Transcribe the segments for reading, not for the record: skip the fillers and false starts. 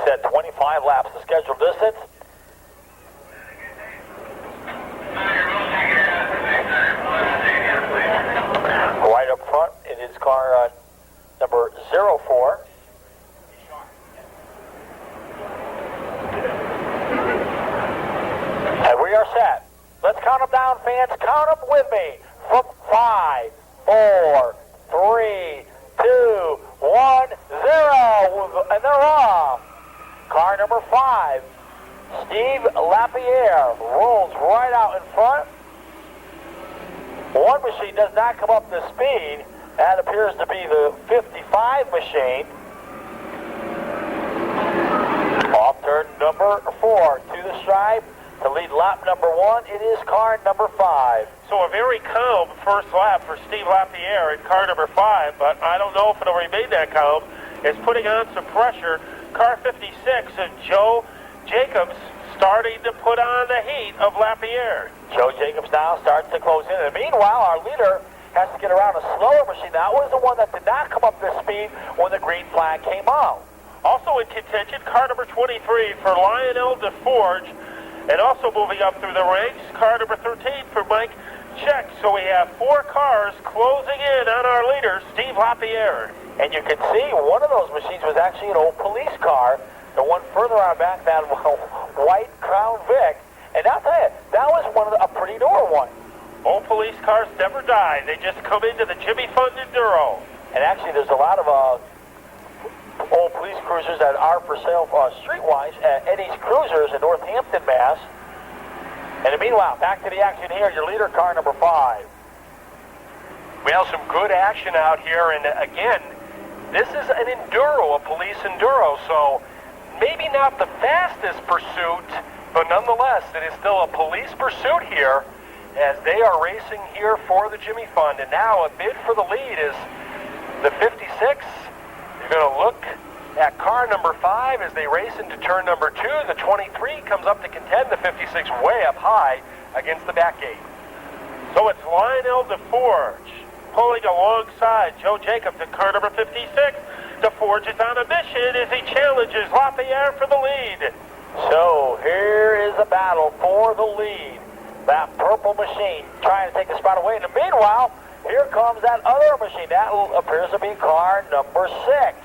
said 25 laps the scheduled distance. Right up front, it is car number 04. And we are set. Let's count them down, fans. Count them with me. From 5, 4, 3, 2, 1, 0. And they're off. Car number 5, Steve Lapierre, rolls right out in front. One machine does not come up to speed. That appears to be the 55 machine. Off turn number 4 to the stripe. To lead lap number 1, it is car number 5. So a very calm first lap for Steve Lapierre in car number 5, but I don't know if it'll remain that calm. It's putting on some pressure. Car 56 and Joe Jacobs starting to put on the heat of Lapierre. Joe Jacobs now starts to close in. And meanwhile, our leader has to get around a slower machine. That was the one that did not come up to speed when the green flag came out. Also in contention, car number 23 for Lionel DeForge. And also moving up through the ranks, car number 13 for Mike Check. So we have 4 cars closing in on our leader, Steve Lapierre. And you can see one of those machines was actually an old police car. The one further on back, that white Crown Vic. And I'll tell you, that was a pretty newer one. Old police cars never die. They just come into the Jimmy Fund Enduro. And actually, there's a lot of old police cruisers that are for sale streetwise at Eddie's Cruisers in Northampton, Mass. And meanwhile, back to the action here, your leader, car number 5. Well, some good action out here, and again, this is an enduro, a police enduro, so maybe not the fastest pursuit, but nonetheless, it is still a police pursuit here as they are racing here for the Jimmy Fund. And now a bid for the lead is the 56. You're going to look at car number 5 as they race into turn number 2. The 23 comes up to contend, the 56 way up high against the back gate. So it's Lionel DeForge pulling alongside Joe Jacobs in car number 56. DeForge is on a mission as he challenges Lapierre for the lead. So here is a battle for the lead. That purple machine trying to take the spot away. And meanwhile, here comes that other machine. That appears to be car number 6.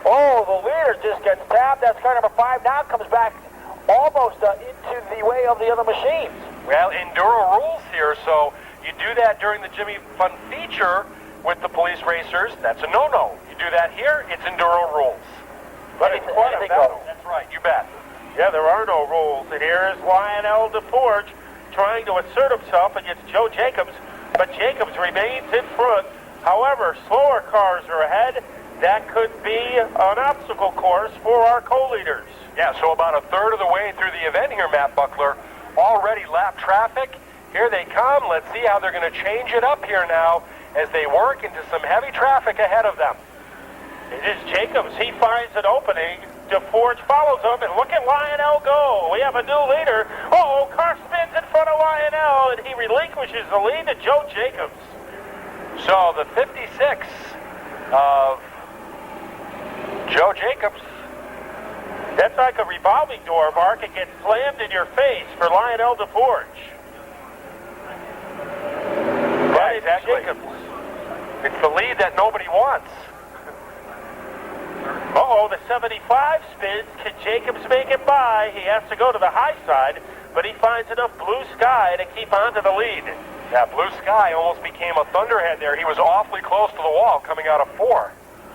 Oh, the leader just gets tapped. That's car number 5. Now comes back almost into the way of the other machines. Well, enduro rules here, so you do that during the Jimmy Fun feature with the police racers. That's a no-no. You do that here, it's enduro rules. But it's quite a battle. That's right, you bet. Yeah, there are no rules. And here is Lionel DeForge trying to assert himself against Joe Jacobs, but Jacobs remains in front. However, slower cars are ahead. That could be an obstacle course for our co-leaders. Yeah, so about a third of the way through the event here, Matt Buckler. Already lap traffic. Here they come. Let's see how they're going to change it up here now as they work into some heavy traffic ahead of them. It is Jacobs. He finds an opening. DeForge follows him, and look at Lionel go. We have a new leader. Uh-oh, car spins in front of Lionel, and he relinquishes the lead to Joe Jacobs. So the 56 of Joe Jacobs. That's like a revolving door, Mark. It gets slammed in your face for Lionel DeForge. Yeah, exactly. Jacobs. It's the lead that nobody wants. Uh-oh, the 75 spins. Can Jacobs make it by? He has to go to the high side, but he finds enough blue sky to keep on to the lead. Yeah, blue sky almost became a thunderhead there. He was awfully close to the wall coming out of 4.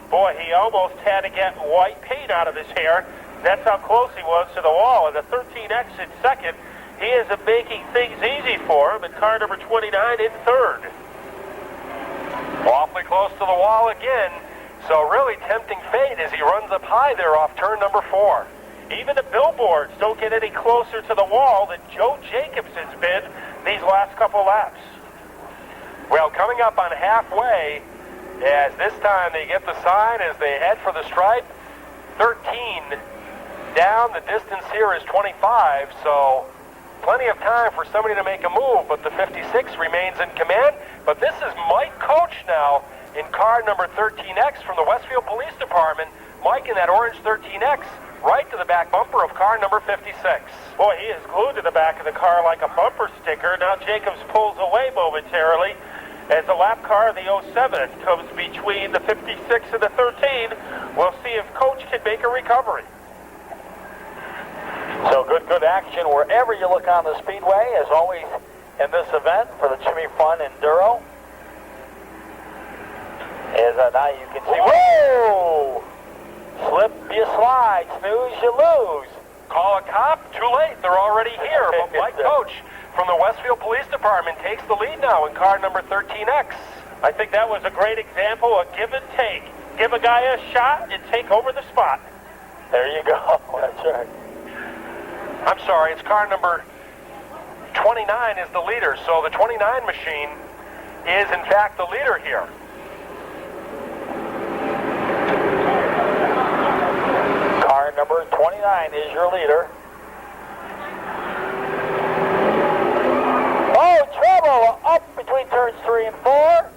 Boy, he almost had to get white paint out of his hair. That's how close he was to the wall. And the 13X in second, he isn't making things easy for him. And car number 29 in third. Awfully close to the wall again. So really tempting fate as he runs up high there off turn number 4. Even the billboards don't get any closer to the wall than Joe Jacobs has been these last couple laps. Well, coming up on halfway, as this time they get the sign as they head for the stripe. 13 down, the distance here is 25, so plenty of time for somebody to make a move, but the 56 remains in command. But this is Mike Coach now in car number 13X from the Westfield Police Department. Mike in that orange 13X right to the back bumper of car number 56. Boy, he is glued to the back of the car like a bumper sticker. Now Jacobs pulls away momentarily as the lap car, the 07, comes between the 56 and the 13. We'll see if Coach can make a recovery. So good action wherever you look on the Speedway, as always in this event for the Jimmy Fun Enduro. As now you can see, whoa! Slip, you slide, snooze, you lose. Call a cop, too late, they're already here. But Mike Coach from the Westfield Police Department takes the lead now in car number 13X. I think that was a great example of give and take. Give a guy a shot and take over the spot. There you go, that's right. I'm sorry, it's car number 29 is the leader, so the 29 machine is in fact the leader here. Car number 29 is your leader. Oh, trouble up between turns 3 and 4.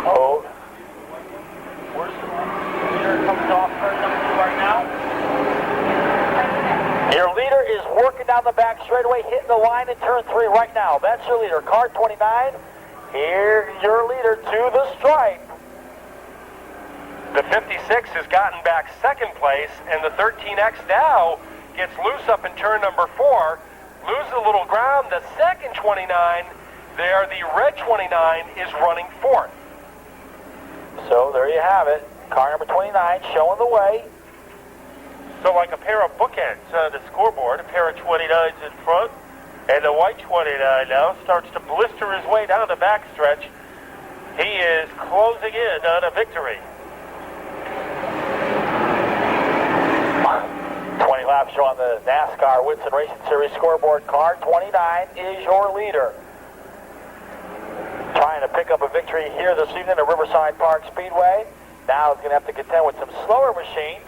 Oh. Where's the leader coming off turn number 2 right now? Your leader is working down the back straightaway, hitting the line in turn 3 right now. That's your leader, car 29. Here's your leader to the stripe. The 56 has gotten back second place, and the 13X now gets loose up in turn number 4, loses a little ground. The second 29 there, the red 29, is running fourth. So there you have it. Car number 29 showing the way. So like a pair of bookends on the scoreboard, a pair of 29s in front, and the white 29 now starts to blister his way down the backstretch. He is closing in on a victory. 20 laps show on the NASCAR Whitson Racing Series scoreboard. Car 29 is your leader. Trying to pick up a victory here this evening at Riverside Park Speedway. Now he's going to have to contend with some slower machines.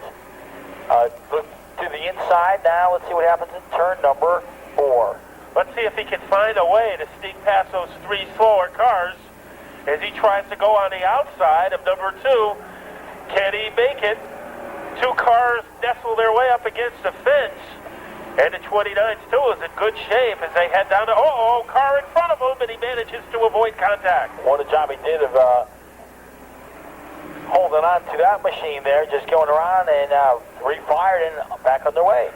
Look to the inside now. Let's see what happens in turn number 4. Let's see if he can find a way to sneak past those 3 slower cars as he tries to go on the outside of number 2. Can he make it? 2 cars nestle their way up against the fence, and the 29 still is in good shape as they head down to, car in front of him, and he manages to avoid contact. What a job he did of holding on to that machine there, just going around and refired and back on their way.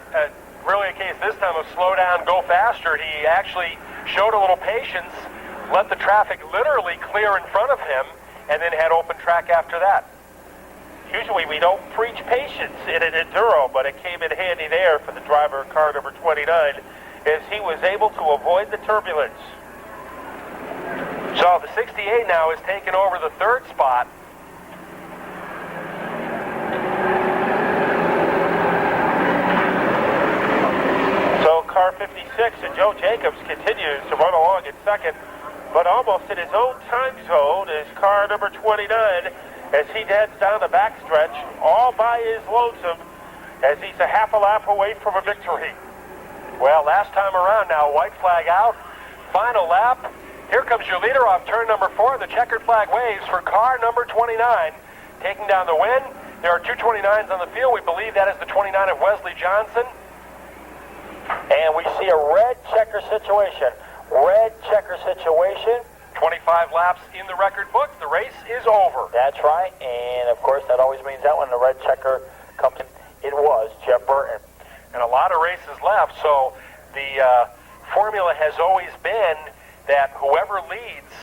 Really a case this time of slow down, go faster. He actually showed a little patience, let the traffic literally clear in front of him, and then had open track after that. Usually we don't preach patience in an Enduro, but it came in handy there for the driver of car number 29 as he was able to avoid the turbulence. So the 68 now has taken over the 3rd spot. So car 56 and Joe Jacobs continues to run along in 2nd, but almost in his own time zone is car number 29 as he heads down the backstretch all by his lonesome as he's a half a lap away from a victory. Well, last time around now, white flag out, final lap. Here comes your leader off turn number 4. The checkered flag waves for car number 29, taking down the win. There are 2 29s on the field. We believe that is the 29 of Wesley Johnson. And we see a red checker situation. Red checker situation. 25 laps in the record book. The race is over. That's right. And, of course, that always means that when the red checker comes in, it was Jeff Burton. And a lot of races left. So the formula has always been that whoever leads